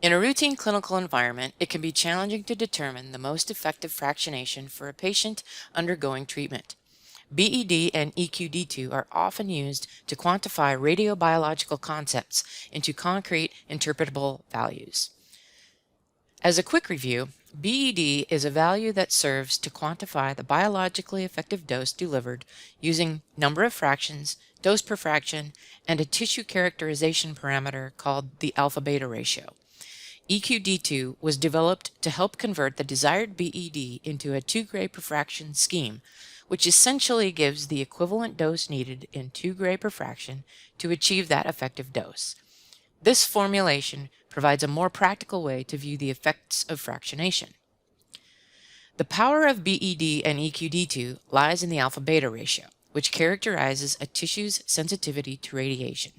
In a routine clinical environment, it can be challenging to determine the most effective fractionation for a patient undergoing treatment. BED and EQD2 are often used to quantify radiobiological concepts into concrete, interpretable values. As a quick review, BED is a value that serves to quantify the biologically effective dose delivered using number of fractions, dose per fraction, and a tissue characterization parameter called the alpha-beta ratio. EQD2 was developed to help convert the desired BED into a 2 gray per fraction scheme, which essentially gives the equivalent dose needed in 2 gray per fraction to achieve that effective dose. This formulation provides a more practical way to view the effects of fractionation. The power of BED and EQD2 lies in the alpha-beta ratio, which characterizes a tissue's sensitivity to radiation.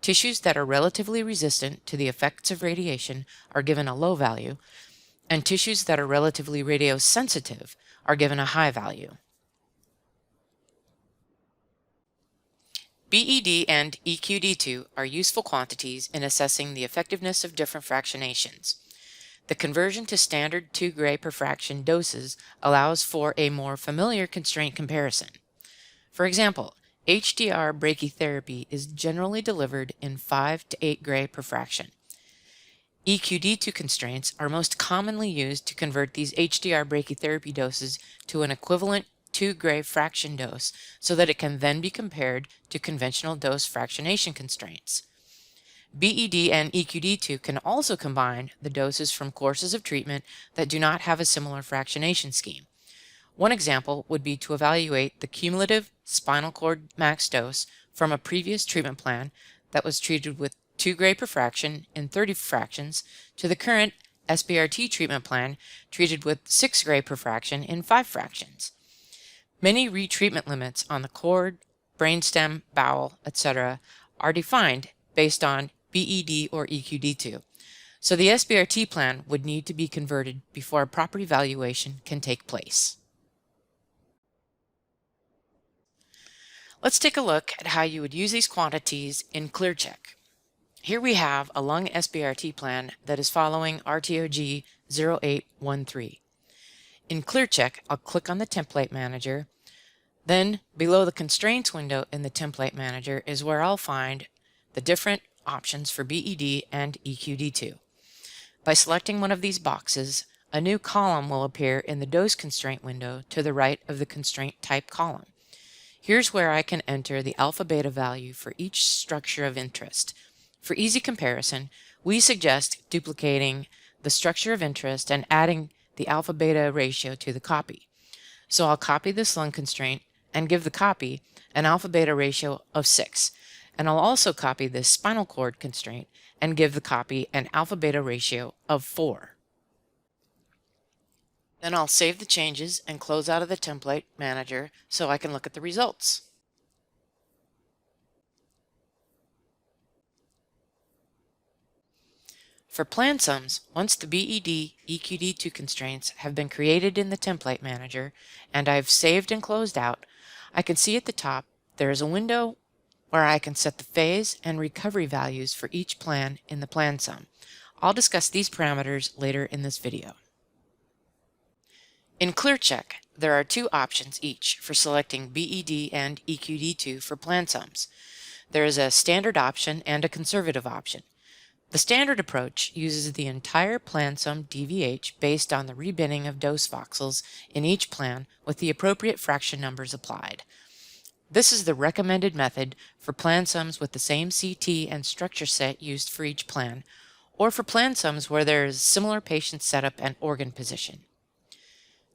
Tissues that are relatively resistant to the effects of radiation are given a low value, and tissues that are relatively radiosensitive are given a high value. BED and EQD2 are useful quantities in assessing the effectiveness of different fractionations. The conversion to standard 2 gray per fraction doses allows for a more familiar constraint comparison. For example, HDR brachytherapy is generally delivered in 5 to 8 gray per fraction. EQD2 constraints are most commonly used to convert these HDR brachytherapy doses to an equivalent 2 gray fraction dose so that it can then be compared to conventional dose fractionation constraints. BED and EQD2 can also combine the doses from courses of treatment that do not have a similar fractionation scheme. One example would be to evaluate the cumulative spinal cord max dose from a previous treatment plan that was treated with 2 gray per fraction in 30 fractions to the current SBRT treatment plan treated with 6 gray per fraction in 5 fractions. Many retreatment limits on the cord, brainstem, bowel, etc. are defined based on BED or EQD2, so the SBRT plan would need to be converted before a proper evaluation can take place. Let's take a look at how you would use these quantities in ClearCheck. Here we have a lung SBRT plan that is following RTOG 0813. In ClearCheck, I'll click on the Template Manager. Then, below the Constraints window in the Template Manager is where I'll find the different options for BED and EQD2. By selecting one of these boxes, a new column will appear in the Dose Constraint window to the right of the Constraint Type column. Here's where I can enter the alpha-beta value for each structure of interest. For easy comparison, we suggest duplicating the structure of interest and adding the alpha-beta ratio to the copy. So I'll copy this lung constraint and give the copy an alpha-beta ratio of 6. And I'll also copy this spinal cord constraint and give the copy an alpha-beta ratio of 4. Then I'll save the changes and close out of the Template Manager so I can look at the results. For plan sums, once the BED EQD2 constraints have been created in the Template Manager and I've saved and closed out, I can see at the top there is a window where I can set the phase and recovery values for each plan in the plan sum. I'll discuss these parameters later in this video. In ClearCheck, there are 2 options each for selecting BED and EQD2 for plan sums. There is a standard option and a conservative option. The standard approach uses the entire plan sum DVH based on the rebinning of dose voxels in each plan with the appropriate fraction numbers applied. This is the recommended method for plan sums with the same CT and structure set used for each plan, or for plan sums where there is similar patient setup and organ position.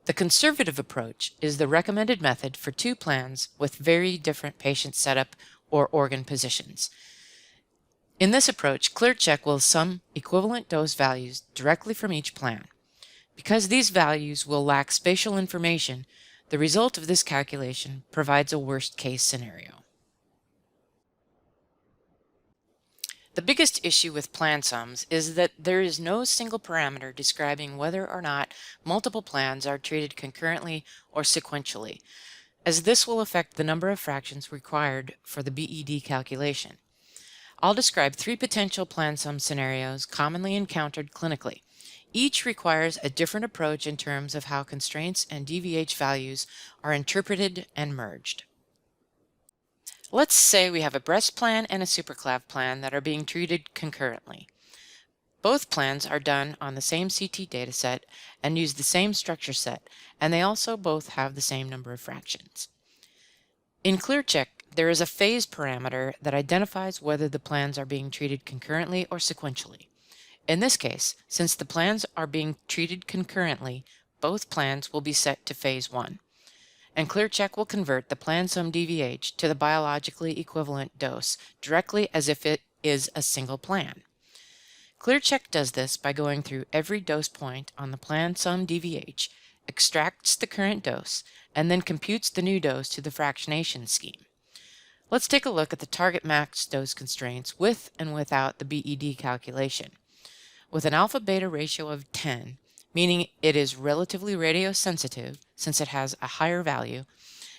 The conservative approach is the recommended method for 2 plans with very different patient setup or organ positions. In this approach, ClearCheck will sum equivalent dose values directly from each plan. Because these values will lack spatial information, the result of this calculation provides a worst-case scenario. The biggest issue with plan sums is that there is no single parameter describing whether or not multiple plans are treated concurrently or sequentially, as this will affect the number of fractions required for the BED calculation. I'll describe 3 potential plan sum scenarios commonly encountered clinically. Each requires a different approach in terms of how constraints and DVH values are interpreted and merged. Let's say we have a breast plan and a superclav plan that are being treated concurrently. Both plans are done on the same CT dataset and use the same structure set, and they also both have the same number of fractions. In ClearCheck, there is a phase parameter that identifies whether the plans are being treated concurrently or sequentially. In this case, since the plans are being treated concurrently, both plans will be set to phase 1, and ClearCheck will convert the plan sum DVH to the biologically equivalent dose directly as if it is a single plan. ClearCheck does this by going through every dose point on the plan sum DVH, extracts the current dose, and then computes the new dose to the fractionation scheme. Let's take a look at the target max dose constraints with and without the BED calculation. With an alpha-beta ratio of 10, meaning it is relatively radiosensitive since it has a higher value,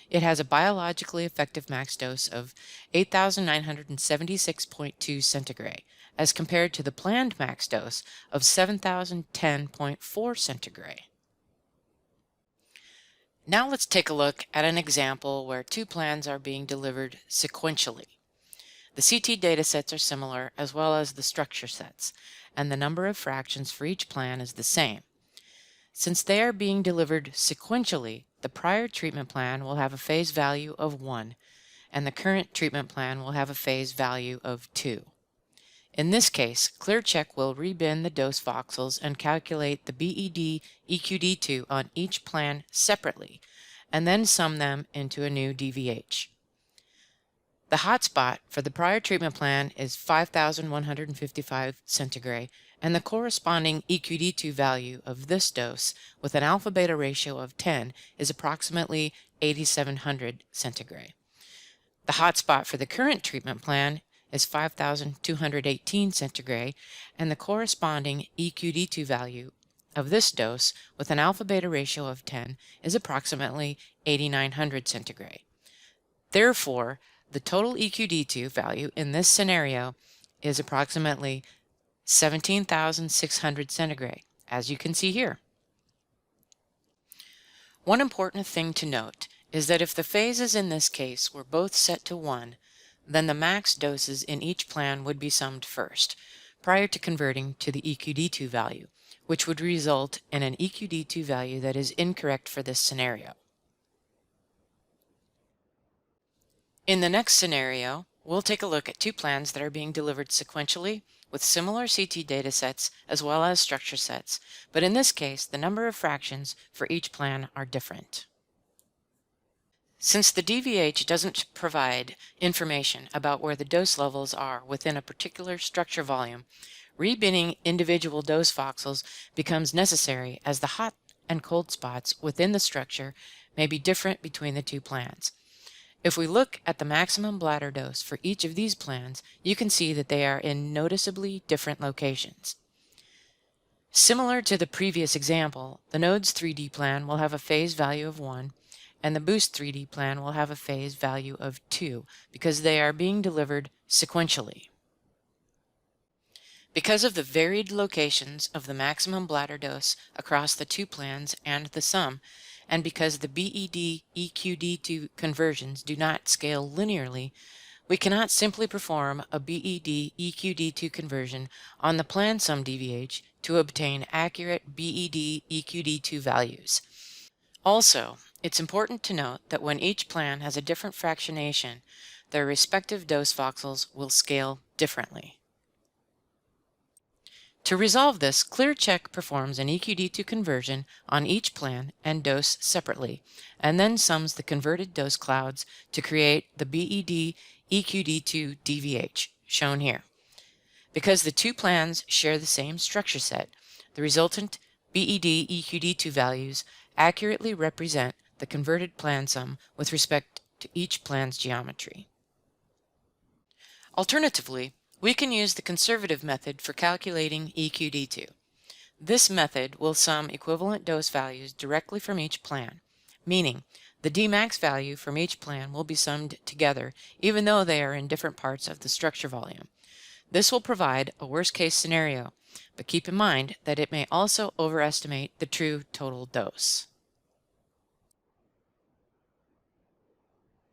it has a biologically effective max dose of 8,976.2 centigrade, as compared to the planned max dose of 7,010.4 centigrade. Now let's take a look at an example where 2 plans are being delivered sequentially. The CT datasets are similar as well as the structure sets, and the number of fractions for each plan is the same. Since they are being delivered sequentially, the prior treatment plan will have a phase value of 1, and the current treatment plan will have a phase value of 2. In this case, ClearCheck will rebin the dose voxels and calculate the BED EQD2 on each plan separately, and then sum them into a new DVH. The hotspot for the prior treatment plan is 5,155 centigrade, and the corresponding EQD2 value of this dose with an alpha-beta ratio of 10 is approximately 8,700 centigrade. The hotspot for the current treatment plan is 5,218 centigrade, and the corresponding EQD2 value of this dose with an alpha-beta ratio of 10 is approximately 8,900 centigrade. Therefore, the total EQD2 value in this scenario is approximately 17,600 centigrade, as you can see here. One important thing to note is that if the phases in this case were both set to 1, then the max doses in each plan would be summed first, prior to converting to the EQD2 value, which would result in an EQD2 value that is incorrect for this scenario. In the next scenario, we'll take a look at 2 plans that are being delivered sequentially with similar CT datasets as well as structure sets, but in this case, the number of fractions for each plan are different. Since the DVH doesn't provide information about where the dose levels are within a particular structure volume, rebinning individual dose voxels becomes necessary as the hot and cold spots within the structure may be different between the 2 plans. If we look at the maximum bladder dose for each of these plans, you can see that they are in noticeably different locations. Similar to the previous example, the Nodes 3D plan will have a phase value of 1, and the Boost 3D plan will have a phase value of 2 because they are being delivered sequentially. Because of the varied locations of the maximum bladder dose across the 2 plans and the sum, and because the BED EQD2 conversions do not scale linearly, we cannot simply perform a BED EQD2 conversion on the plan sum DVH to obtain accurate BED EQD2 values. Also, it's important to note that when each plan has a different fractionation, their respective dose voxels will scale differently. To resolve this, ClearCheck performs an EQD2 conversion on each plan and dose separately, and then sums the converted dose clouds to create the BED EQD2 DVH, shown here. Because the 2 plans share the same structure set, the resultant BED EQD2 values accurately represent the converted plan sum with respect to each plan's geometry. Alternatively, we can use the conservative method for calculating EQD2. This method will sum equivalent dose values directly from each plan, meaning the Dmax value from each plan will be summed together even though they are in different parts of the structure volume. This will provide a worst-case scenario, but keep in mind that it may also overestimate the true total dose.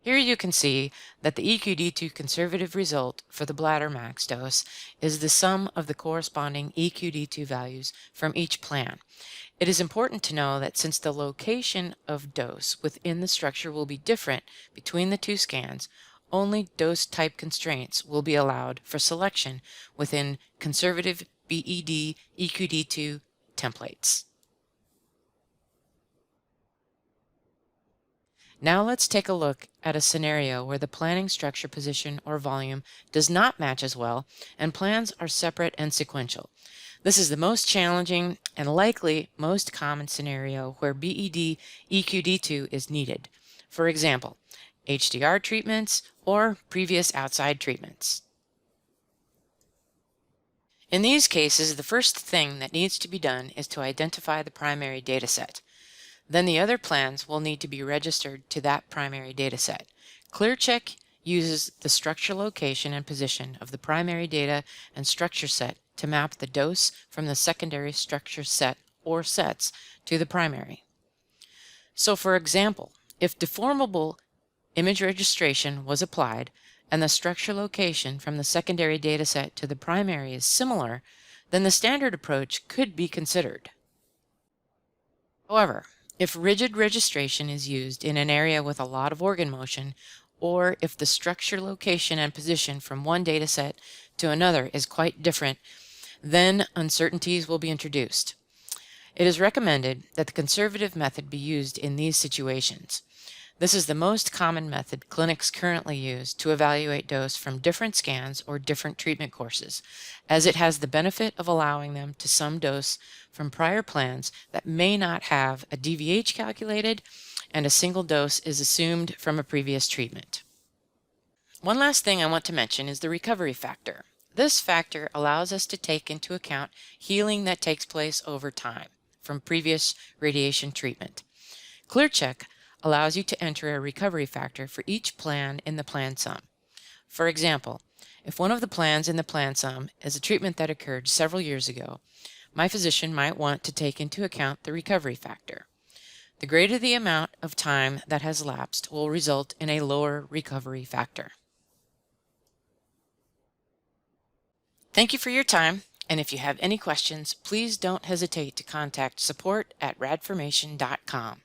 Here you can see that the EQD2 conservative result for the bladder max dose is the sum of the corresponding EQD2 values from each plan. It is important to know that since the location of dose within the structure will be different between the two scans, only dose type constraints will be allowed for selection within conservative BED EQD2 templates. Now let's take a look at a scenario where the planning structure, position, or volume does not match as well and plans are separate and sequential. This is the most challenging and likely most common scenario where BED EQD2 is needed. For example, HDR treatments or previous outside treatments. In these cases, the first thing that needs to be done is to identify the primary dataset. Then the other plans will need to be registered to that primary dataset. ClearCheck uses the structure location and position of the primary data and structure set to map the dose from the secondary structure set or sets to the primary. So for example, if deformable image registration was applied and the structure location from the secondary dataset to the primary is similar, then the standard approach could be considered. However, if rigid registration is used in an area with a lot of organ motion, or if the structure location and position from one dataset to another is quite different, then uncertainties will be introduced. It is recommended that the conservative method be used in these situations. This is the most common method clinics currently use to evaluate dose from different scans or different treatment courses, as it has the benefit of allowing them to sum dose from prior plans that may not have a DVH calculated, and a single dose is assumed from a previous treatment. One last thing I want to mention is the recovery factor. This factor allows us to take into account healing that takes place over time from previous radiation treatment. ClearCheck allows you to enter a recovery factor for each plan in the plan sum. For example, if one of the plans in the plan sum is a treatment that occurred several years ago, my physician might want to take into account the recovery factor. The greater the amount of time that has lapsed will result in a lower recovery factor. Thank you for your time, and if you have any questions, please don't hesitate to contact support@radformation.com.